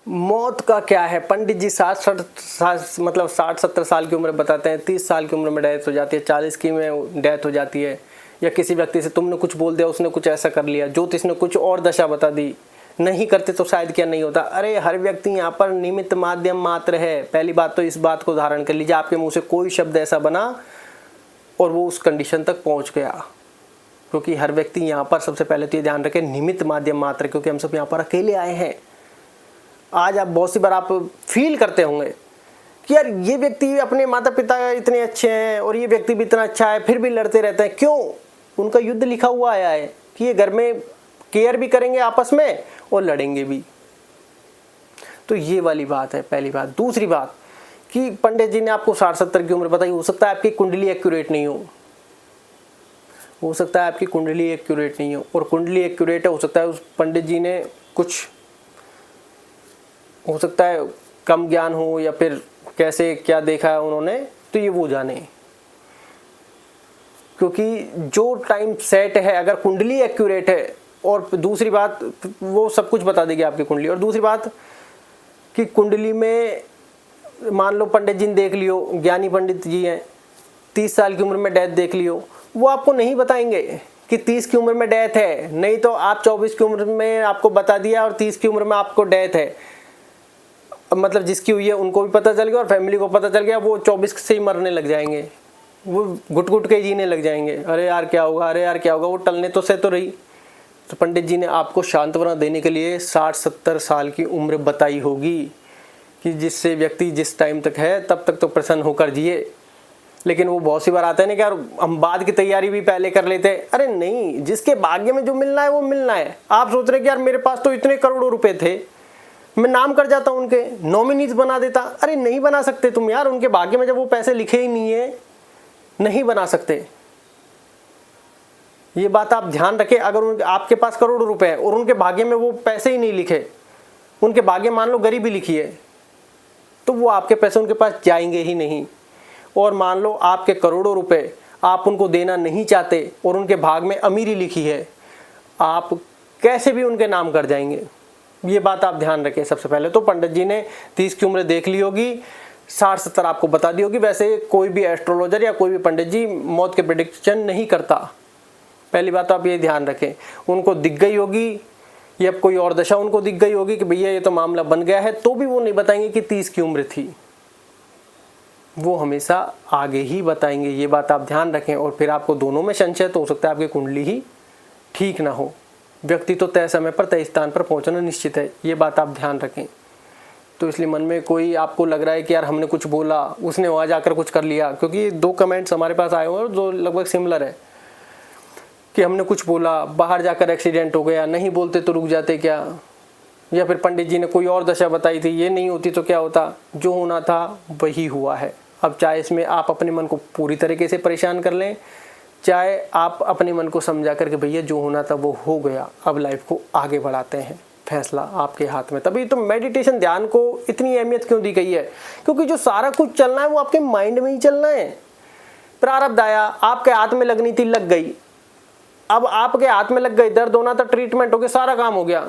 मौत का क्या है, पंडित जी 60-70 साल की उम्र बताते हैं, 30 साल की उम्र में डेथ हो जाती है, 40 की में डेथ हो जाती है। या किसी व्यक्ति से तुमने कुछ बोल दिया, उसने कुछ ऐसा कर लिया, ज्योतिष ने कुछ और दशा बता दी, नहीं करते तो शायद क्या नहीं होता। अरे हर व्यक्ति यहाँ पर निमित्त माध्यम मात्र है। पहली बात तो इस बात को धारण कर लीजिए, आपके मुंह से कोई शब्द ऐसा बना और वो उस कंडीशन तक पहुंच गया, क्योंकि हर व्यक्ति यहाँ पर सबसे पहले तो ये ध्यान रखें निमित्त माध्यम मात्र, क्योंकि हम सब यहाँ पर अकेले आए हैं। आज आप बहुत सी बार आप फील करते होंगे कि यार ये व्यक्ति अपने माता पिता इतने अच्छे हैं और ये व्यक्ति भी इतना अच्छा है, फिर भी लड़ते रहते हैं, क्यों? उनका युद्ध लिखा हुआ आया है कि ये घर में केयर भी करेंगे आपस में और लड़ेंगे भी। तो ये वाली बात है पहली बात। दूसरी बात कि पंडित जी ने आपको 60-70 की उम्र बताई, हो सकता है आपकी कुंडली एक्यूरेट नहीं हो सकता है आपकी कुंडली एक्यूरेट नहीं हो, और कुंडली एक्यूरेट है, हो सकता है उस पंडित जी ने कुछ, हो सकता है कम ज्ञान हो या फिर कैसे क्या देखा है उन्होंने, तो ये वो जाने। क्योंकि जो टाइम सेट है, अगर कुंडली एक्यूरेट है, और दूसरी बात वो सब कुछ बता देगी आपकी कुंडली। और दूसरी बात कि कुंडली में मान लो पंडित जी ने देख लियो, ज्ञानी पंडित जी हैं, 30 साल की उम्र में डेथ देख लियो, वो आपको नहीं बताएंगे कि 30 की उम्र में डेथ है। नहीं तो आप 24 की उम्र में आपको बता दिया और 30 की उम्र में आपको डेथ है, मतलब जिसकी हुई है उनको भी पता चल गया और फैमिली को पता चल गया, वो 24 से ही मरने लग जाएंगे, वो घुट घुट के जीने लग जाएंगे। अरे यार क्या होगा, अरे यार क्या होगा, वो टलने तो से तो रही। तो पंडित जी ने आपको सांत्वना देने के लिए 60-70 साल की उम्र बताई होगी कि जिससे व्यक्ति जिस टाइम तक है तब तक तो प्रसन्न होकर जिए। लेकिन वो बहुत सी बार आता है ना कि यार हम बाद की तैयारी भी पहले कर लेते हैं। अरे नहीं, जिसके भाग्य में जो मिलना है वो मिलना है। आप सोच रहे कि यार मेरे पास तो इतने करोड़ों रुपए थे, मैं नाम कर जाता हूं उनके, नॉमिनीज बना देता। अरे नहीं बना सकते तुम यार, उनके भाग्य में जब वो पैसे लिखे ही नहीं है, नहीं बना सकते। ये बात आप ध्यान रखें। अगर आपके पास करोड़ों रुपए है और उनके भाग्य में वो पैसे ही नहीं लिखे, उनके भाग्य मान लो गरीबी लिखी है, तो वो आपके पैसे उनके पास जाएंगे ही नहीं। और मान लो आपके करोड़ों रुपए आप उनको देना नहीं चाहते और उनके भाग में अमीरी लिखी है, आप कैसे भी उनके नाम कर जाएंगे। ये बात आप ध्यान रखें। सबसे पहले तो पंडित जी ने 30 की उम्र देख ली होगी, 60-70 आपको बता दी होगी। वैसे कोई भी एस्ट्रोलॉजर या कोई भी पंडित जी मौत के प्रेडिक्शन नहीं करता। पहली बात तो आप ये ध्यान रखें। उनको दिख गई होगी या कोई और दशा उनको दिख गई होगी कि भैया ये तो मामला बन गया है, तो भी वो नहीं बताएंगे कि 30 की उम्र थी, वो हमेशा आगे ही बताएंगे। ये बात आप ध्यान रखें। और फिर आपको दोनों में संशय तो हो सकता है आपकी कुंडली ही ठीक ना हो। व्यक्ति तो तय समय पर तय स्थान पर पहुंचना निश्चित है, ये बात आप ध्यान रखें। तो इसलिए मन में कोई आपको लग रहा है कि यार हमने कुछ बोला, उसने वहाँ जाकर कुछ कर लिया, क्योंकि 2 कमेंट्स हमारे पास आए हुए हैं जो लगभग सिमिलर है कि हमने कुछ बोला, बाहर जाकर एक्सीडेंट हो गया, नहीं बोलते तो रुक जाते क्या, या फिर पंडित जी ने कोई और दशा बताई थी, ये नहीं होती तो क्या होता। जो होना था वही हुआ है। अब चाहे इसमें आप अपने मन को पूरी तरीके से परेशान कर लें, चाहे आप अपने मन को समझा करके भैया जो होना था वो हो गया, अब लाइफ को आगे बढ़ाते हैं, फैसला आपके हाथ में। तभी तो मेडिटेशन ध्यान को इतनी अहमियत क्यों दी गई है, क्योंकि जो सारा कुछ चलना है वो आपके माइंड में ही चलना है। प्रारब्ध आया, आपके हाथ में लगनी थी, लग गई, अब आपके हाथ में लग गई, दर्द होना था, ट्रीटमेंट हो गया, सारा काम हो गया।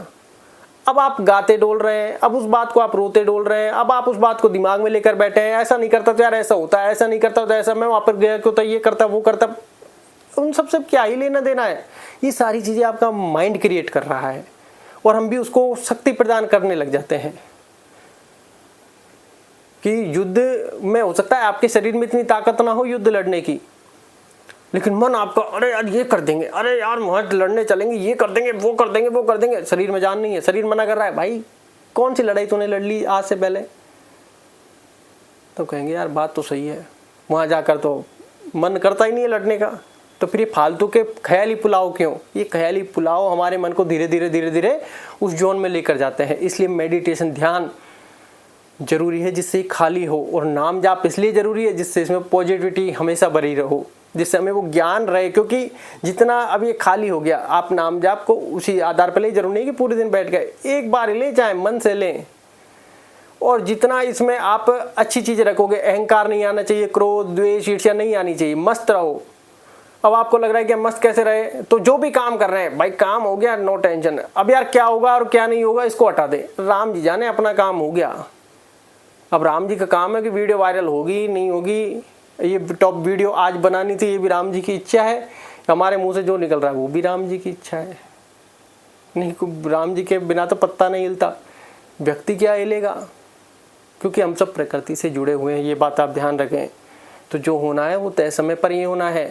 अब आप गाते डोल रहे हैं, अब उस बात को आप रोते डोल रहे हैं, अब आप उस बात को दिमाग में लेकर बैठे हैं, ऐसा नहीं करता तो यार ऐसा होता है, ऐसा नहीं करता तो ऐसा, मैं वहां पर गया क्यों तो ये करता वो करता। उन सबसे क्या ही लेना देना है। ये सारी चीजें आपका माइंड क्रिएट कर रहा है और हम भी उसको शक्ति प्रदान करने लग जाते हैं कि युद्ध में हो सकता है आपके शरीर में इतनी ताकत ना हो युद्ध लड़ने की, लेकिन मन आपका अरे यार ये कर देंगे, अरे यार वहां लड़ने चलेंगे, ये कर देंगे, वो कर देंगे, वो कर देंगे। शरीर में जान नहीं है, शरीर मना कर रहा है, भाई कौन सी लड़ाई तूने लड़ ली आज से पहले, तो कहेंगे यार बात तो सही है, वहां जाकर तो मन करता ही नहीं है लड़ने का। तो फिर ये फालतू के ख्याली पुलाव क्यों? ये ख्याली पुलाव हमारे मन को धीरे धीरे उस जोन में लेकर जाते हैं। इसलिए मेडिटेशन ध्यान जरूरी है जिससे खाली हो, और नाम जाप इसलिए जरूरी है जिससे इसमें पॉजिटिविटी हमेशा भरी रहो, जिससे हमें वो ज्ञान रहे। क्योंकि जितना अब ये खाली हो गया, आप नाम जाप को उसी आधार पर ले, जरूर नहीं कि पूरे दिन बैठ गए, एक बार ले, चाहे मन से लें। और जितना इसमें आप अच्छी चीजें रखोगे, अहंकार नहीं आना चाहिए, क्रोध द्वेष ईर्ष्या नहीं आनी चाहिए, मस्त रहो, अब आपको लग रहा है कि हम मस्त कैसे रहे, तो जो भी काम कर रहे हैं भाई, काम हो गया, नो टेंशन। अब यार क्या होगा और क्या नहीं होगा इसको हटा दे, राम जी जाने, अपना काम हो गया। अब राम जी का काम है कि वीडियो वायरल होगी नहीं होगी, ये टॉप वीडियो आज बनानी थी, ये भी राम जी की इच्छा है। हमारे मुंह से जो निकल रहा है वो भी राम जी की इच्छा है। नहीं, राम जी के बिना तो पत्ता नहीं हिलता, व्यक्ति क्या हिलेगा, क्योंकि हम सब प्रकृति से जुड़े हुए हैं, ये बात आप ध्यान रखें। तो जो होना है वो तय समय पर ही होना है।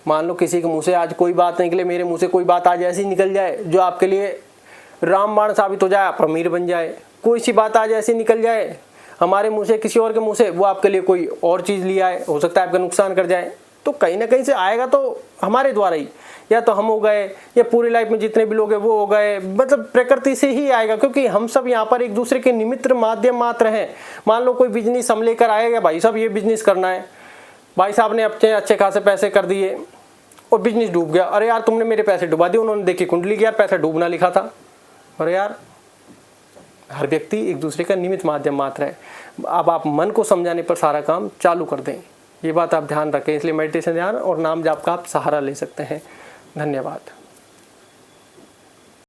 मान लो किसी के मुंह से आज कोई बात निकले, मेरे मुंह से कोई बात आज ऐसी निकल जाए जो आपके लिए रामबाण साबित हो जाए, आप अमीर बन जाए। कोई सी बात आज ऐसी निकल जाए हमारे मुंह से, किसी और के मुंह से, वो आपके लिए कोई और चीज़ लिया है, हो सकता है आपका नुकसान कर जाए। तो कहीं ना कहीं से आएगा तो हमारे द्वारा ही, या तो हम हो गए या पूरी लाइफ में जितने भी लोग हैं वो हो गए, मतलब प्रकृति से ही आएगा, क्योंकि हम सब यहाँ पर एक दूसरे के निमित्त माध्यम मात्र हैं। मान लो कोई बिजनेस हम लेकर आएगा, भाई साहब ये बिजनेस करना है, भाई साहब ने अपने अच्छे खासे पैसे कर दिए और बिजनेस डूब गया। अरे यार तुमने मेरे पैसे डुबा दिए, उन्होंने देखी कुंडली की यार पैसा डूबना लिखा था। अरे यार, हर व्यक्ति एक दूसरे का निमित्त माध्यम मात्र है। अब आप मन को समझाने पर सारा काम चालू कर दें, ये बात आप ध्यान रखें। इसलिए मेडिटेशन ध्यान और नाम जाप का आप सहारा ले सकते हैं। धन्यवाद।